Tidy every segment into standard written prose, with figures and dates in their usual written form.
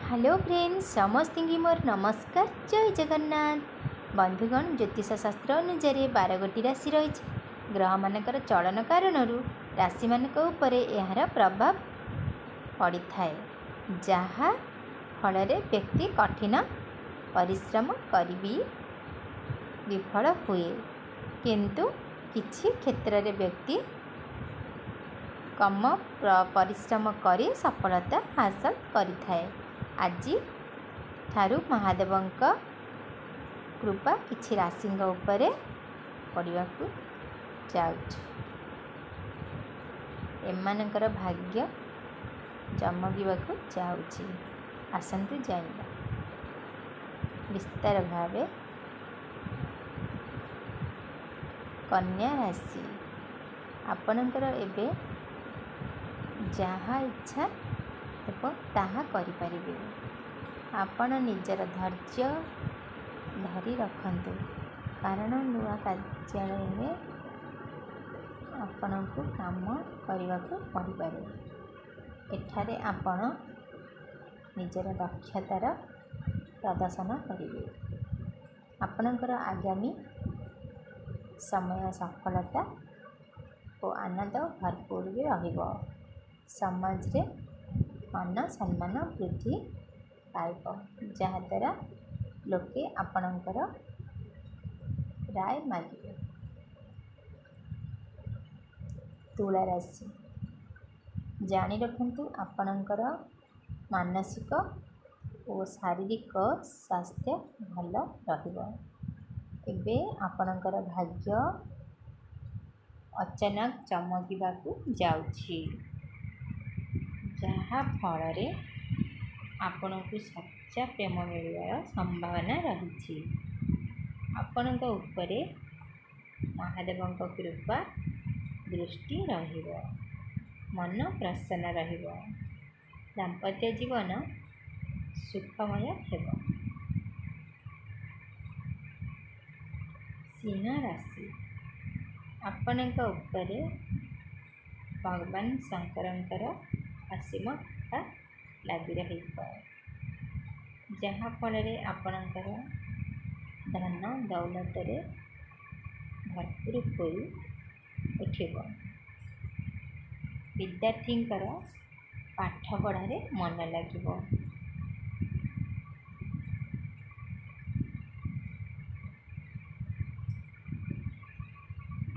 Hello friends समस्त मोर नमस्कार जय जगन्नाथ बंधुगण ज्योतिष शास्त्र अनुसार 12 गोटी राशि रही ग्रह मानकर चलन कारण राशि मानक उपरे यार प्रभाव पड़ी थाए जहाँ फल व्यक्ति कठिन परिश्रम करी विफल हुए किंतु किछि क्षेत्र में व्यक्ति कम परिश्रम करी सफलता हासिल करिथाए। आज ठारू महादेवंक कृपा किछि राशि उपरे पड़वा जाउछ। एमानकर भाग्य चमकिबाकू जाउछि। आसंतु जानिबा विस्तार भावे। कन्या राशि आपणकर एबे जहाँ इच्छा एवं ताहा करिपारिबे। आपण निजर धैर्य धरी रखंतु कारण नुआ कार्यालय में आपण को काम करने को पड़िपारे। एठारे आपण निजर दक्षतार प्रदर्शन करिवे। आपणकर आगामी समय सफलता और आनंद भरपूर भी रहिबो। समाज रे मान सम्मान वृद्धि पाइब जहाद्वारा लोके आपणकर राय मागिबे। तुला राशि जानी रखंतु आपणकर मानसिक और शारीरिक स्वास्थ्य भल रहिबो। एबे आपणकर भाग्य अचानक चमकिबाकू जाउछि जहाँ फल आपण को सच्चा प्रेम मिलवार संभावना रही। आपण उपरे महादेवंक कृपा दृष्टि रहिबो। मन प्रसन्न रहिबो। दाम्पत्य जीवन सुखमय हेबो। सिंह राशि आपणक उपरे भगवान शंकरंकर असीम कृपा लगी रही जहाँ फल आपणकर धन दौलत भरपूर हो उठिब। विद्यार्थी पाठ पढ़ारे मन लगिब।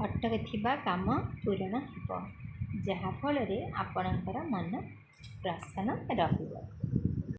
अटक थिबा काम पूर्ण हो जहाँ फल आपणकर मन प्रसन्न रहिब।